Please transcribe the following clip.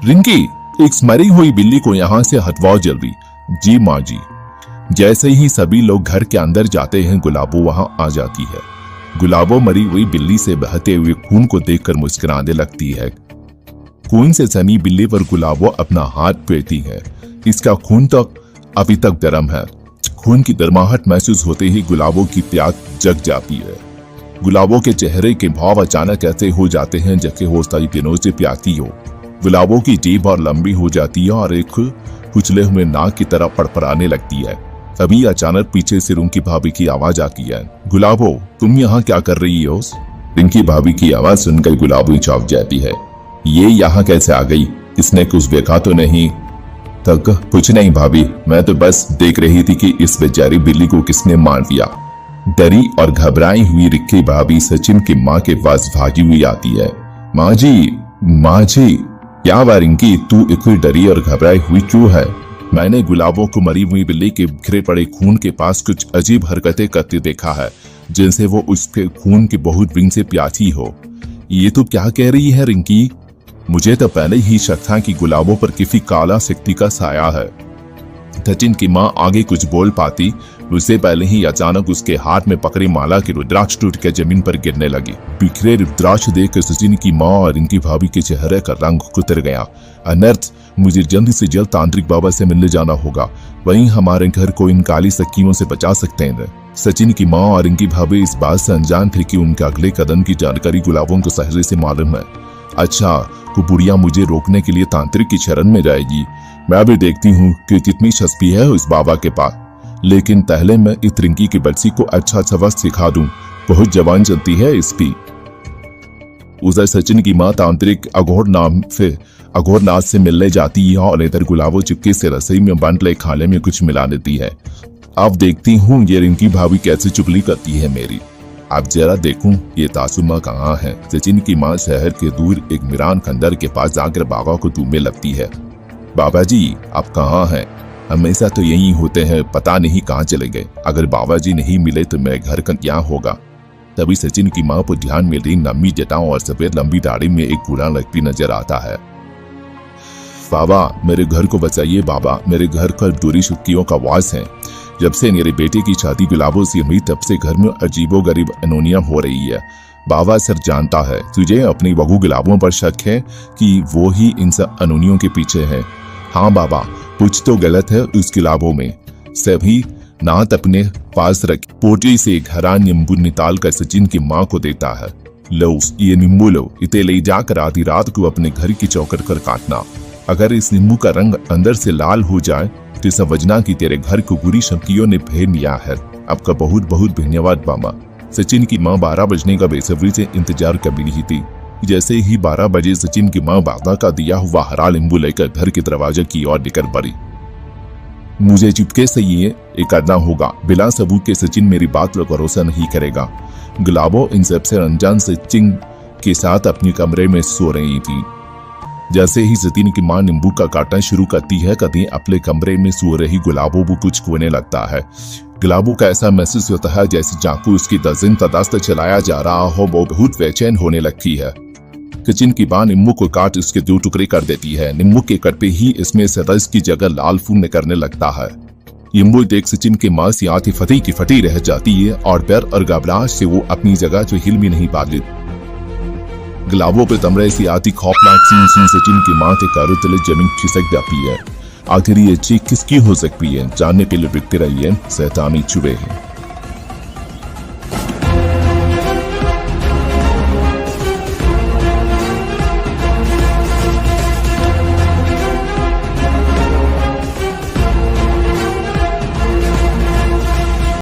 रिंकी, एक मरी हुई बिल्ली को यहाँ से हटवाओ जल्दी। जी माँ जी। जैसे ही सभी लोग घर के अंदर जाते हैं, गुलाबो वहां आ जाती है। गुलाबो मरी हुई बिल्ली से बहते हुए खून को देखकर मुस्कुराने लगती है। खून से सनी बिल्ली पर गुलाबो अपना हाथ फेरती है। इसका खून तो अभी तक गर्म है। खून की गर्माहट महसूस होते ही गुलाबो की प्यास जग जाती है। गुलाबो के चेहरे के भाव अचानक ऐसे हो जाते हैं जैसे वो कई दिनों से प्यासी हो। गुलाबो की जीभ और लंबी हो जाती है और एक कुचले हुए नाक की तरह फड़फड़ाने लगती है। तभी अचानक पीछे से रिंकी भाभी की आवाज आती है। गुलाबो, तुम यहाँ क्या कर रही हो? रिंकी भाभी की आवाज सुनकर गुलाबो चौंक जाती है। ये यहाँ कैसे आ गई? इसने कुछ देखा तो नहीं? तक कुछ नहीं भाभी, मैं तो बस देख रही थी कि इस बेचारी बिल्ली को किसने मार दिया। डरी और घबराई हुई रिंकी भाभी सचिन की माँ के पास भागी हुई आती है। माँ जी, क्या हुआ रिंकी, तू इतनी डरी और घबराई हुई क्यों है? मैंने गुलाबो को मरी हुई बिल्ली के बिखरे पड़े खून के पास कुछ अजीब हरकतें करते देखा है, जिनसे वो उसके खून की बहुत दिन से प्यासी हो। ये तो क्या कह रही है रिंकी? मुझे तो पहले ही शक था कि गुलाबो पर किसी काला शक्ति का साया है। सचिन की माँ आगे कुछ बोल पाती उससे पहले ही अचानक उसके हाथ में पकड़ी माला की रुद्राक्ष टूट के जमीन पर गिरने लगी। बिखरे रुद्राक्ष देखकर सचिन की माँ और इनकी भाभी के चेहरे का रंग उतर गया। अनर्थ, मुझे जल्द से जल्द तांत्रिक बाबा से मिलने जाना होगा, वहीं हमारे घर को इन काली शक्तियों से बचा सकते हैं। सचिन की माँ और इनकी भाभी इस बात से अनजान थे कि उनके अगले कदम की जानकारी गुलाबों को सहजे से मालूम है। अच्छा, वो बुढ़िया मुझे रोकने के लिए तांत्रिक की शरण में जाएगी। मैं भी देखती हूँ कि कितनी शक्ति है उस बाबा के पास, लेकिन पहले मैं इस रिंकी की बच्ची को अच्छा सबक सिखा दूं। बहुत जवान चलती है इसकी। उधर सचिन की माँ तांत्रिक अघोरनाथ से मिलने जाती है और इधर गुलाबो चुपके से रसोई में बंद ले खाने में कुछ मिला देती है। अब देखती हूँ ये रिंकी भाभी कैसे चुगली करती है मेरी। अब जरा देखूं ये तासुमा कहाँ है। सचिन की माँ शहर के दूर एक मीरान खंडर के पास जाकर बाबा को टूटने लगती है। बाबा जी, आप कहाँ हैं? हमेशा तो यही होते हैं, पता नहीं कहाँ चले गए। अगर बाबा जी नहीं मिले तो मेरे घर का क्या होगा? तभी सचिन की माँ को ध्यान में रही लंबी जटाओं और सफेद लंबी दाढ़ी में एक बूढ़ा व्यक्ति नजर आता है। बाबा, मेरे घर को बचाइए बाबा, मेरे घर पर दूरी शक्तियों का वास है। जब से मेरे बेटे की शादी गुलाबो से हुई तब से घर में अजीबो गरीब अनोनिया हो रही है। बाबा सर जानता है तुझे अपनी बहू गुलाबों पर शक है कि वो ही इन सब अनोनियों के पीछे है। हाँ बाबा, कुछ तो गलत है उस गुलाबों में। सभी नात अपने पास रख पोटली से घरा नींबू निकाल कर सचिन की माँ को देता है। लो ये नींबू लो, इसे ले जाकर आधी रात को अपने घर की चौखट पर काटना। अगर इस नींबू का रंग अंदर से लाल हो जाए तो समझना कि तेरे घर को बुरी शक्तियों ने भेद लिया है। आपका बहुत बहुत धन्यवाद मामा। सचिन की माँ 12 बजने का बेसब्री से इंतजार कर रही थी। जैसे ही 12 बजे सचिन की माँ बाबा का दिया हुआ हरा नींबू लेकर घर के दरवाजे की ओर निकल पड़ी। मुझे चुपके से ये करना होगा, बिना सबूत के सचिन मेरी बात पर भरोसा नहीं करेगा। गुलाबो इन सबसे अनजान सचिन के साथ अपने कमरे में सो रही थी। जैसे ही सचिन की माँ नींबू का काटना शुरू करती है, कभी अपने कमरे में सो रही गुलाबो को कुछ खोने लगता है। गुलाबो का ऐसा महसूस होता है जैसे चाकू उसकी दर्जन तदास्त चलाया जा रहा हो। वो बहुत बेचैन होने लगती है। सचिन की माँ नींबू को काट उसके 2 टुकड़े कर देती है। नींबू के कट पे ही इसमें से रस की जगह लाल फूल निकलने लगता है। नींबू देख सचिन के माँ से आती फटी रह जाती है और पैर और घबराहट से वो अपनी जगह से हिल भी नहीं पाती। गुलाबो पे कमरे से आती खौफनाक सीन सचिन की माँ के कारों तले जमीन खिसक जाती है। आखिर ये चीख किसकी हो सकती है? जानने के लिए देखते रहिए शैतानी चुभे हैं।